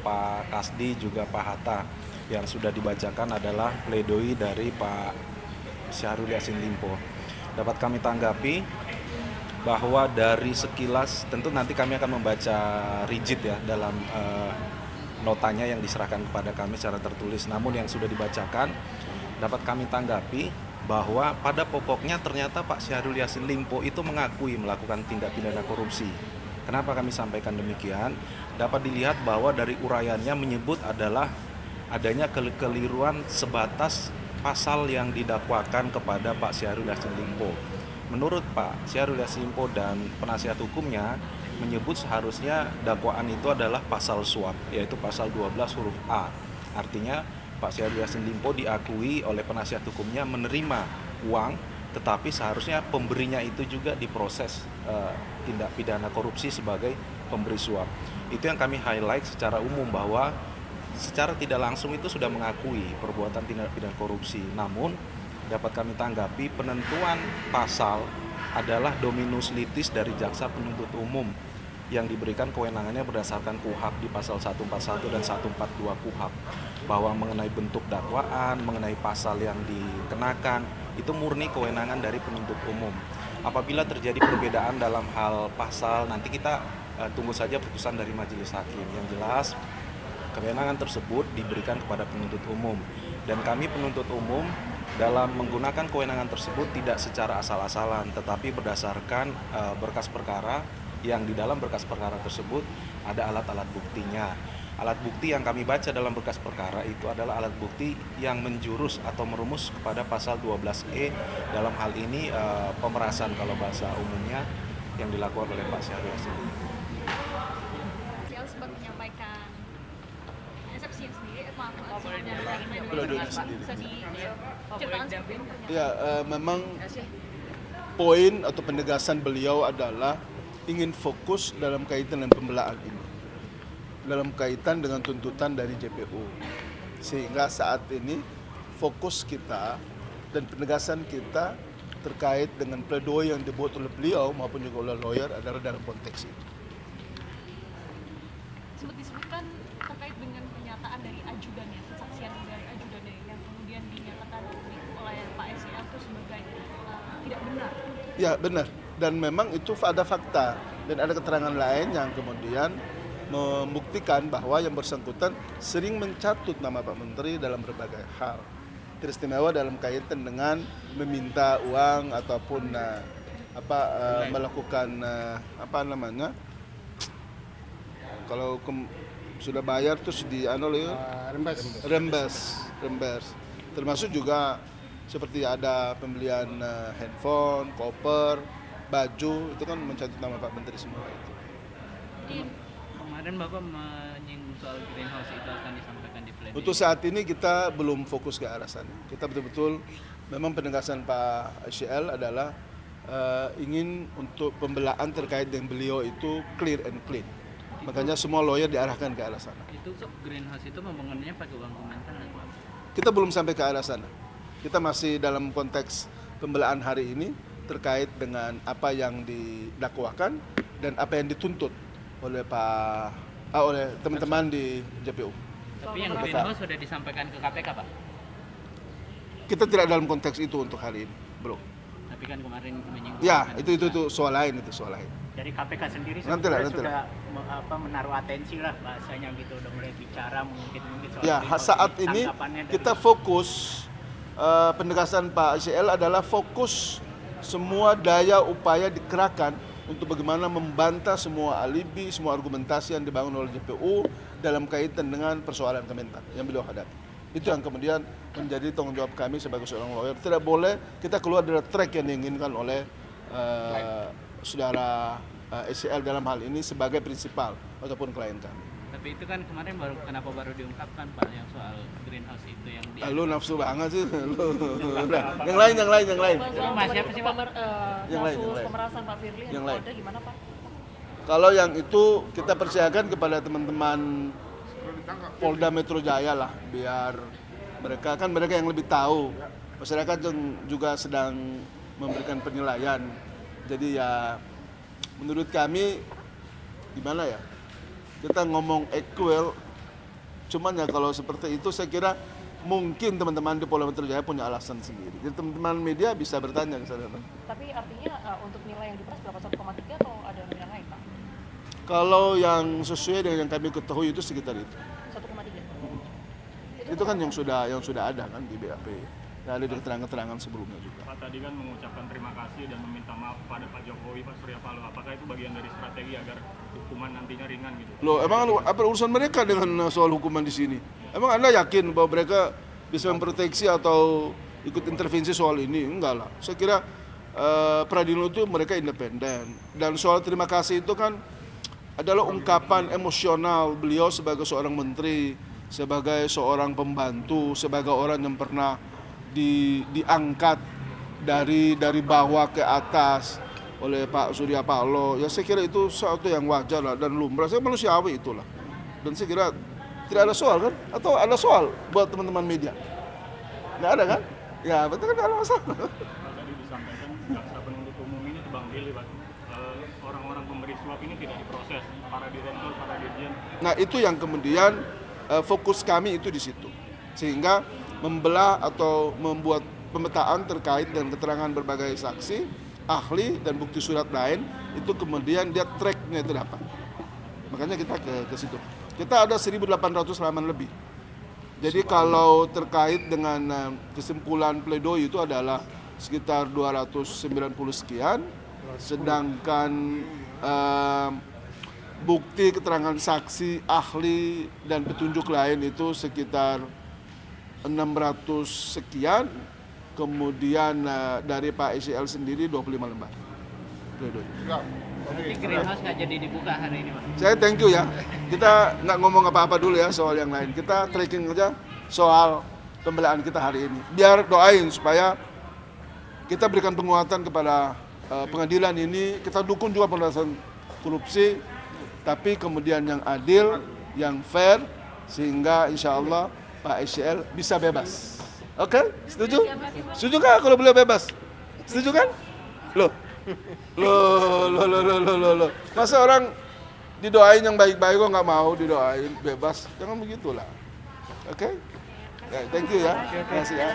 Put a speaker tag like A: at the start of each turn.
A: Pak Kasdi juga Pak Hatta. Yang sudah dibacakan adalah pledoi dari Pak Syahrul Yassin Limpo. Dapat kami tanggapi bahwa dari sekilas, tentu nanti kami akan membaca rigid ya dalam notanya yang diserahkan kepada kami secara tertulis. Namun yang sudah dibacakan dapat kami tanggapi bahwa pada pokoknya ternyata Pak Syahrul Yassin Limpo itu mengakui melakukan tindak pidana korupsi. Kenapa kami sampaikan demikian? Dapat dilihat bahwa dari uraiannya menyebut adalah adanya kekeliruan sebatas pasal yang didakwakan kepada Pak Syahrul Yassin Limpo. Menurut Pak Syahrul Yassin Limpo dan penasihat hukumnya menyebut seharusnya dakwaan itu adalah pasal suap, yaitu pasal 12 huruf A. Artinya Pak Syahrul Yassin Limpo diakui oleh penasihat hukumnya menerima uang, tetapi seharusnya pemberinya itu juga diproses tindak pidana korupsi sebagai pemberi suap. Itu yang kami highlight secara umum bahwa secara tidak langsung itu sudah mengakui perbuatan tindak pidana korupsi. Namun dapat kami tanggapi penentuan pasal adalah dominus litis dari jaksa penuntut umum yang diberikan kewenangannya berdasarkan KUHP di pasal 141 dan 142 KUHP, bahwa mengenai bentuk dakwaan, mengenai pasal yang dikenakan, itu murni kewenangan dari penuntut umum. Apabila terjadi perbedaan dalam hal pasal, nanti kita tunggu saja putusan dari majelis hakim. Yang jelas kewenangan tersebut diberikan kepada penuntut umum, dan kami penuntut umum dalam menggunakan kewenangan tersebut tidak secara asal-asalan, tetapi berdasarkan berkas perkara yang di dalam berkas perkara tersebut ada alat-alat buktinya. Alat bukti yang kami baca dalam berkas perkara itu adalah alat bukti yang menjurus atau merumus kepada pasal 12E, dalam hal ini pemerasan kalau bahasa umumnya, yang dilakukan oleh Pak Syahrul Yassin Limpo.
B: Sempat menyampaikan eksepsinya sendiri,
C: Ya, memang poin atau penegasan beliau adalah ingin fokus dalam kaitan dengan pembelaan ini, dalam kaitan dengan tuntutan dari JPU, sehingga saat ini fokus kita dan penegasan kita terkait dengan pledoi yang dibuat oleh beliau maupun juga oleh lawyer adalah dalam konteks itu.
B: Sempat disebutkan terkait dengan pernyataan dari ajudannya, kesaksian dari ajudannya yang kemudian dinyatakan oleh Pak SCL itu sebagai tidak benar.
C: Ya benar, dan memang itu ada fakta dan ada keterangan lain yang kemudian membuktikan bahwa yang bersangkutan sering mencatut nama Pak Menteri dalam berbagai hal, teristimewa dalam kaitan dengan meminta uang ataupun melakukan kalau sudah bayar terus rembes, termasuk juga seperti ada pembelian handphone, koper, baju, itu kan mencatut nama Pak Menteri semua itu.
D: Kemarin Bapak menyinggung soal greenhouse itu akan disampaikan di pledoi.
C: Untuk saat ini kita belum fokus ke arah sana. Kita betul-betul memang penegasan Pak SCL adalah ingin untuk pembelaan terkait dengan beliau itu clear and clean. Makanya semua lawyer diarahkan ke arah sana.
D: Itu greenhouse itu pembangunannya pakai uang Kementan atau apa?
C: Kita belum sampai ke arah sana. Kita masih dalam konteks pembelaan hari ini terkait dengan apa yang didakwakan dan apa yang dituntut oleh oleh teman-teman di JPU.
D: Tapi yang greenhouse sudah disampaikan ke KPK, Pak?
C: Kita tidak dalam konteks itu untuk hari ini, bro.
D: Tapi kan kemarin menyinggung.
C: Ya, itu soal lain,
E: Dari KPK sendiri
C: sudah
E: menaruh atensi lah bahasanya gitu, udah mulai bicara mungkin soal
C: ya, saat ini kita fokus penegasan Pak SCL adalah fokus semua daya upaya dikerahkan untuk bagaimana membantah semua alibi, semua argumentasi yang dibangun oleh JPU dalam kaitan dengan persoalan Kementan yang beliau hadapi. Itu yang kemudian menjadi tanggung jawab kami sebagai seorang lawyer. Tidak boleh kita keluar dari track yang diinginkan oleh saudara SCL dalam hal ini sebagai prinsipal ataupun klien kami.
D: Tapi itu kan kemarin kenapa baru diungkapkan Pak yang soal greenhouse itu yang dia.
C: Lu nafsu banget sih. Yang lain.
D: Mas siapa sih Pak?
C: Yang lain.
B: Pemerasan Pak Firly yang ada gimana Pak?
C: Kalau yang itu kita percayakan kepada teman-teman Polda Metro Jaya lah, biar mereka yang lebih tahu. Masyarakat juga sedang memberikan penilaian. Jadi ya menurut kami gimana ya? Kita ngomong equal Cuman ya kalau seperti itu saya kira mungkin teman-teman di Polda Metro Jaya punya alasan sendiri. Jadi teman-teman media bisa bertanya ke sana.
F: Tapi artinya untuk nilai yang diperas berapa, 1,3 atau ada nilai lain, Pak?
C: Kalau yang sesuai dengan yang kami ketahui itu sekitar itu.
F: 1,3.
C: Itu kan yang sudah ada kan di BAP. Nah, ada keterangan-keterangan sebelumnya juga.
G: Pak tadi kan mengucapkan terima kasih dan meminta maaf pada Pak Jokowi, Pak Surya Paloh. Apakah itu bagian dari strategi agar hukuman nantinya ringan gitu?
C: Loh, emang apa urusan mereka dengan soal hukuman di sini? Emang Anda yakin bahwa mereka bisa memproteksi atau ikut intervensi soal ini? Enggak lah. Saya kira peradilan itu mereka independen. Dan soal terima kasih itu kan adalah ungkapan emosional beliau sebagai seorang menteri, sebagai seorang pembantu, sebagai orang yang pernah diangkat dari bawah ke atas oleh Pak Surya Paloh. Ya saya kira itu sesuatu yang wajar lah dan lumrah. Saya manusiawi itulah. Dan saya kira tidak ada soal kan? Atau ada soal buat teman-teman media? Nggak ada kan? Ya betul kan, tidak ada masalah.
G: Pak tadi disampaikan jaksa penuntut umum ini tebang pilih, Pak. Orang-orang pemberi suap ini tidak diproses, para direktur, para dirjen.
C: Nah itu yang kemudian fokus kami itu di situ. Sehingga membelah atau membuat pemetaan terkait dengan keterangan berbagai saksi, ahli, dan bukti surat lain, itu kemudian dia tracknya itu dapat. Makanya kita ke situ. Kita ada 1.800 halaman lebih. Jadi kalau terkait dengan kesimpulan pledoi itu adalah sekitar 290 sekian, sedangkan bukti keterangan saksi, ahli, dan petunjuk lain itu sekitar 600 sekian, kemudian dari Pak ICL sendiri 25 lembar.
D: Berarti greenhouse nggak jadi dibuka hari ini, Pak?
C: Saya thank you ya. Kita nggak ngomong apa-apa dulu ya soal yang lain. Kita tracking aja soal pembelaan kita hari ini. Biar doain supaya kita berikan penguatan kepada pengadilan ini. Kita dukung juga pemberantasan korupsi, tapi kemudian yang adil, yang fair, sehingga insya Allah Pak ICL bisa bebas. Oke? Setuju? Setuju kan kalau beliau bebas? Setuju kan? Loh. Masa orang didoain yang baik-baik kok nggak mau didoain bebas? Jangan begitulah. Oke? Thank you ya. Terima kasih ya.